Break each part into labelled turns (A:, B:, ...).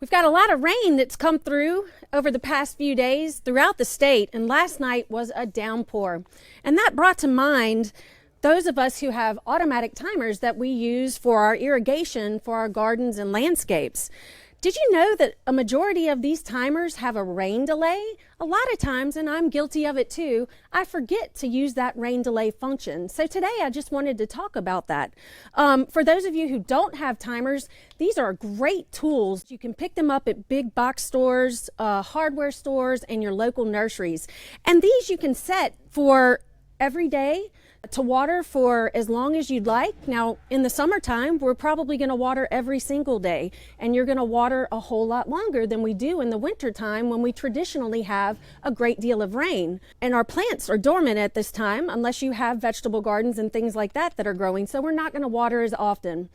A: We've got a lot of rain that's come through over the past few days throughout the state, and last night was a downpour. And that brought to mind those of us who have automatic timers that we use for our irrigation for our gardens and landscapes. Did you know that a majority of these timers have a rain delay? A lot of times, and I'm guilty of it too, I forget to use that rain delay function. So today I just wanted to talk about that. For those of you who don't have timers, these are great tools. You can pick them up at big box stores, hardware stores, and your local nurseries. And these you can set for every day to water for as long as you'd like. Now, in the summertime, we're probably going to water every single day, and you're going to water a whole lot longer than we do in the wintertime when we traditionally have a great deal of rain. And our plants are dormant at this time, unless you have vegetable gardens and things like that that are growing, so we're not going to water as often.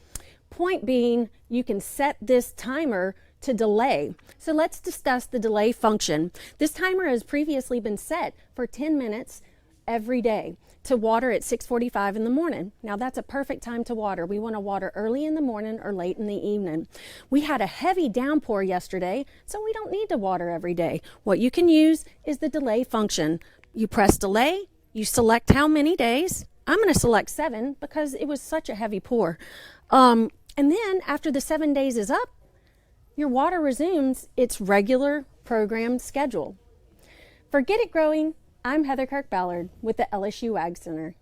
A: Point being, you can set this timer to delay. So let's discuss the delay function. This timer has previously been set for 10 minutes every day to water at 6:45 in the morning. Now that's a perfect time to water. We want to water early in the morning or late in the evening. We had a heavy downpour yesterday, so we don't need to water every day. What you can use is the delay function. You press delay, you select how many days. I'm going to select 7 because it was such a heavy pour. And then after the 7 days is up, your water resumes its regular programmed schedule. For Get It Growing, I'm Heather Kirk with the LSU AgCenter.